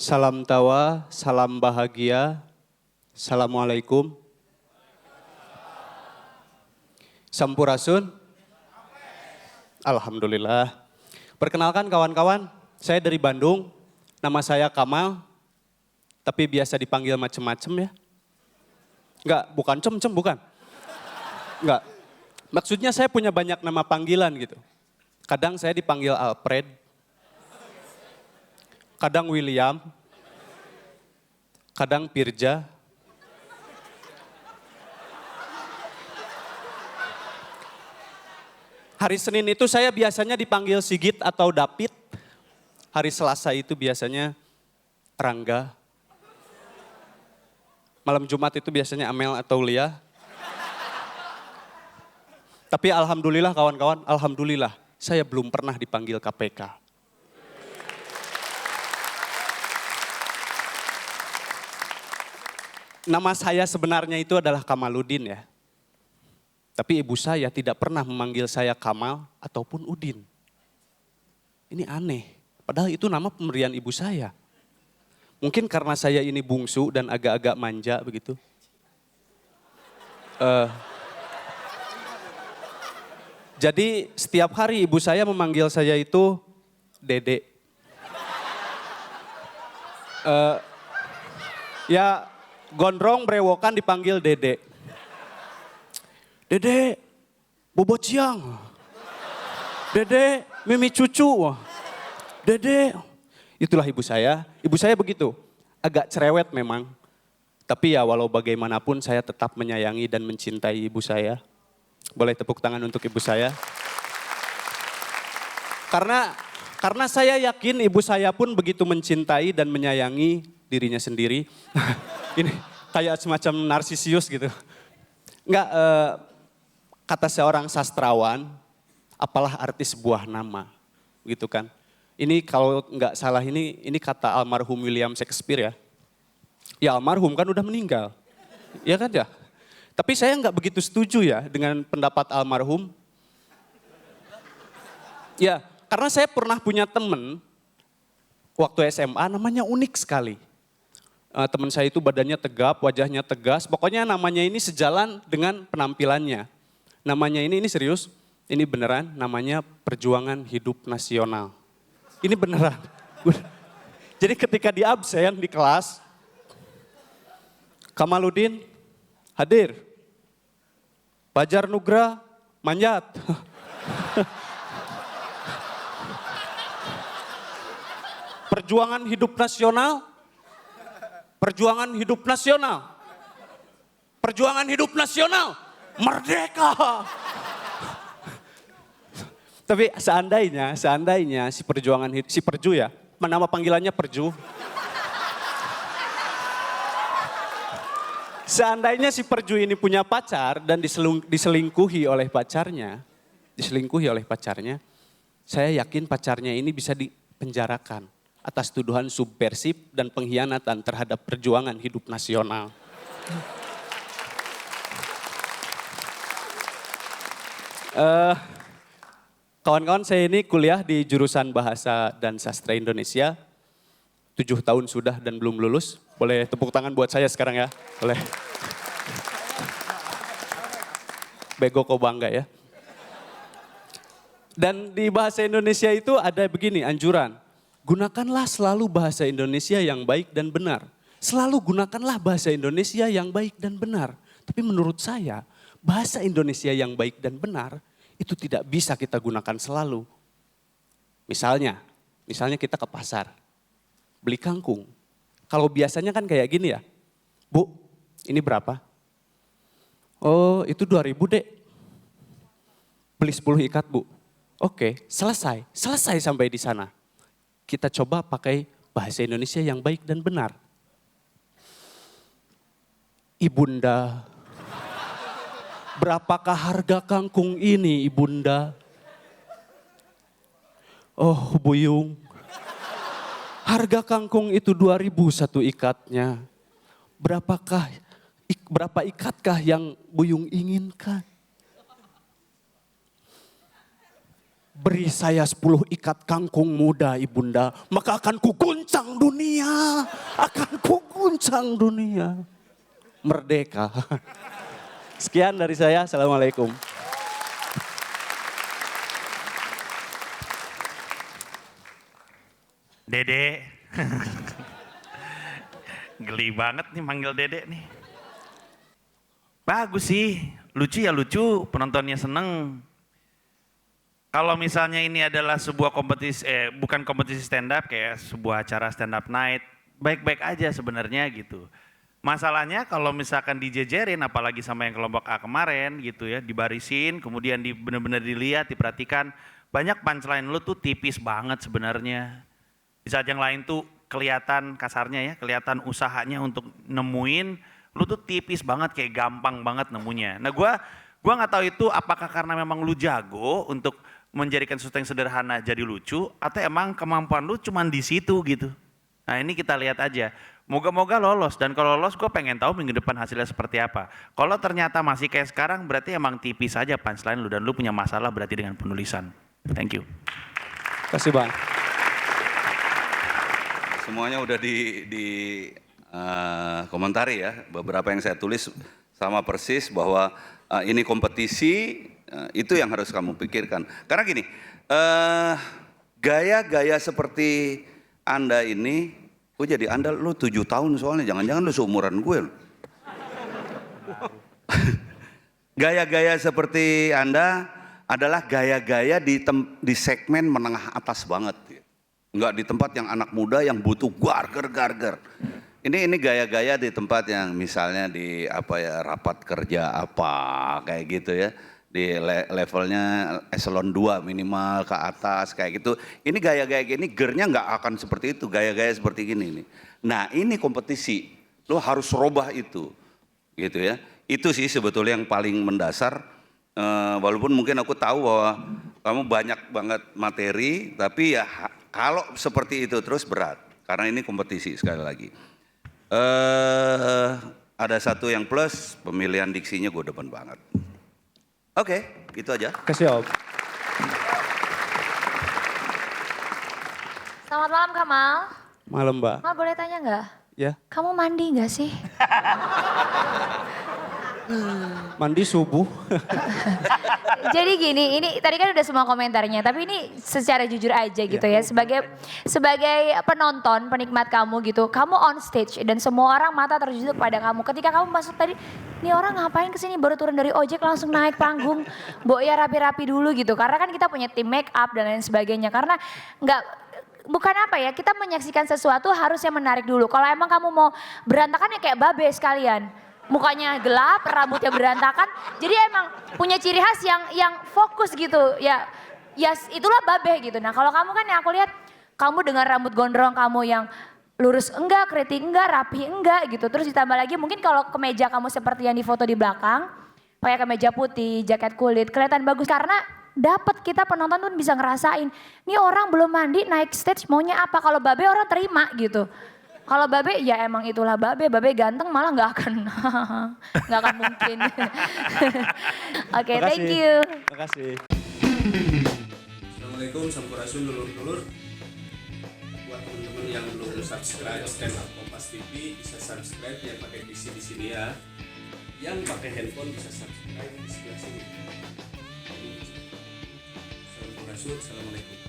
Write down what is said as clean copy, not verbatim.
Salam tawa, salam bahagia. Assalamualaikum. Sampurasun. Alhamdulillah. Perkenalkan kawan-kawan, saya dari Bandung. Nama saya Kamal, tapi biasa dipanggil macem-macem ya. Enggak, bukan cem-cem, bukan. Enggak. Maksudnya saya punya banyak nama panggilan gitu. Kadang saya dipanggil Alfred, kadang William, kadang Pirja. Hari Senin itu saya biasanya dipanggil Sigit atau David. Hari Selasa itu biasanya Rangga. Malam Jumat itu biasanya Amel atau Lia. Tapi alhamdulillah kawan-kawan, alhamdulillah saya belum pernah dipanggil KPK. Nama saya sebenarnya itu adalah Kamaludin ya. Tapi ibu saya tidak pernah memanggil saya Kamal ataupun Udin. Ini aneh, padahal itu nama pemberian ibu saya. Mungkin karena saya ini bungsu dan agak-agak manja begitu. Jadi setiap hari ibu saya memanggil saya itu Dede. Ya gondrong brewokan dipanggil Dede. Dede, bobot siang. Dede, mimi cucu. Dede, itulah ibu saya. Ibu saya begitu, agak cerewet memang. Tapi ya walau bagaimanapun saya tetap menyayangi dan mencintai ibu saya. Boleh tepuk tangan untuk ibu saya. Karena saya yakin ibu saya pun begitu mencintai dan menyayangi dirinya sendiri. Ini kayak semacam narsisius gitu. Enggak, kata seorang sastrawan, apalah arti sebuah nama, gitu kan. Ini kalau nggak salah ini kata almarhum William Shakespeare ya. Ya almarhum kan udah meninggal, ya kan ya. Tapi saya nggak begitu setuju ya dengan pendapat almarhum. Ya, karena saya pernah punya temen waktu SMA namanya unik sekali. Teman saya itu badannya tegap, wajahnya tegas, pokoknya namanya ini sejalan dengan penampilannya. Namanya ini serius, ini beneran, namanya Perjuangan Hidup Nasional. Ini beneran. Jadi ketika di absen di kelas, Kamaludin hadir, Fajar Nugra manjat. Perjuangan Hidup Nasional, Perjuangan Hidup Nasional, Perjuangan Hidup Nasional. Merdeka. Tapi seandainya si Perju ya, nama panggilannya Perju. Seandainya si Perju ini punya pacar dan diselingkuhi oleh pacarnya, saya yakin pacarnya ini bisa dipenjarakan atas tuduhan subversif dan pengkhianatan terhadap perjuangan hidup nasional. Kawan-kawan, saya ini kuliah di jurusan Bahasa dan Sastra Indonesia. 7 tahun sudah dan belum lulus. Boleh tepuk tangan buat saya sekarang ya. Boleh. Bego kok bangga ya. Dan di Bahasa Indonesia itu ada begini anjuran. Gunakanlah selalu bahasa Indonesia yang baik dan benar. Selalu gunakanlah bahasa Indonesia yang baik dan benar. Tapi menurut saya, bahasa Indonesia yang baik dan benar itu tidak bisa kita gunakan selalu. Misalnya kita ke pasar, beli kangkung. Kalau biasanya kan kayak gini ya, Bu, ini berapa? Oh itu 2.000 dek. Beli 10 ikat Bu. Oke, selesai sampai di sana. Kita coba pakai bahasa Indonesia yang baik dan benar. Ibunda, berapakah harga kangkung ini Ibunda? Oh Buyung, harga kangkung itu 2.000 satu ikatnya. Berapa ikatkah yang Buyung inginkan? beri saya 10 ikat kangkung muda ibunda, maka akan kuguncang dunia. Akan kuguncang dunia. Merdeka. Sekian dari saya, assalamualaikum. Dede. Geli banget nih manggil Dede nih. Bagus sih, lucu ya lucu, penontonnya seneng. Kalau misalnya ini adalah sebuah kompetisi, bukan kompetisi stand up, kayak sebuah acara stand up night, baik-baik aja sebenarnya gitu. Masalahnya kalau misalkan dijejerin, apalagi sama yang kelompok A kemarin gitu ya, dibarisin, kemudian benar-benar dilihat, diperhatikan, banyak punchline lu tuh tipis banget sebenarnya. Di saat yang lain tuh kelihatan kasarnya ya, kelihatan usahanya untuk nemuin, lu tuh tipis banget, kayak gampang banget nemunya. Nah gua nggak tahu itu apakah karena memang lu jago untuk menjadikan sesuatu yang sederhana jadi lucu, atau emang kemampuan lu cuman di situ gitu. Nah ini kita lihat aja. Moga-moga lolos, dan kalau lolos gue pengen tahu minggu depan hasilnya seperti apa. Kalau ternyata masih kayak sekarang berarti emang tipis aja punchline lu dan lu punya masalah berarti dengan penulisan. Thank you. Terima kasih Bang. Semuanya udah komentari ya, beberapa yang saya tulis sama persis bahwa ini kompetisi, itu yang harus kamu pikirkan. Karena gini, gaya-gaya seperti Anda ini, jadi Anda lu 7 tahun soalnya, jangan-jangan lu seumuran gue. Gaya-gaya seperti Anda adalah gaya-gaya di segmen menengah atas banget. Enggak di tempat yang anak muda yang butuh garger. Ini gaya-gaya di tempat yang misalnya di rapat kerja kayak gitu ya. Di levelnya eselon 2 minimal ke atas kayak gitu. Ini gaya-gaya gini gernya nggak akan seperti itu, gaya-gaya seperti gini nih. Nah ini kompetisi, lo harus robah itu gitu ya. Itu sih sebetulnya yang paling mendasar, walaupun mungkin aku tahu bahwa kamu banyak banget materi, tapi ya kalau seperti itu terus berat, karena ini kompetisi sekali lagi. Ada satu yang plus, pemilihan diksinya gue demen banget. Oke, gitu aja. Kasih Om. Selamat malam Kamal. Malam Mbak. Kamal boleh tanya nggak? Ya. Kamu mandi nggak sih? Mandi subuh. Jadi gini, ini tadi kan udah semua komentarnya, tapi ini secara jujur aja gitu ya, sebagai penonton, penikmat kamu gitu, kamu on stage dan semua orang mata tertuju pada kamu. Ketika kamu masuk tadi, ini orang ngapain kesini baru turun dari ojek langsung naik panggung, Mbok ya rapi-rapi dulu gitu. Karena kan kita punya tim make up dan lain sebagainya. Karena bukan kita menyaksikan sesuatu harusnya menarik dulu. Kalau emang kamu mau berantakan ya kayak babe sekalian. Mukanya gelap, rambutnya berantakan. Jadi emang punya ciri khas yang fokus gitu. Ya itulah babe gitu. Nah kalau kamu kan yang aku lihat, kamu dengan rambut gondrong kamu yang lurus enggak, keriting enggak, rapi enggak gitu. Terus ditambah lagi mungkin kalau kemeja kamu seperti yang di foto di belakang, pakai kemeja putih, jaket kulit, kelihatan bagus. Karena dapat kita penonton tuh bisa ngerasain, nih orang belum mandi naik stage maunya apa. Kalau babe orang terima gitu. Kalau babe ya emang itulah babe ganteng malah nggak akan mungkin. Oke, thank you. Terima kasih. Assalamualaikum, sampurasun dulur-dulur. Buat teman-teman yang belum subscribe Stand Up Kompas TV bisa subscribe yang pakai PC di sini ya. Yang pakai handphone bisa subscribe di sebelah sini. Sampurasun, assalamualaikum.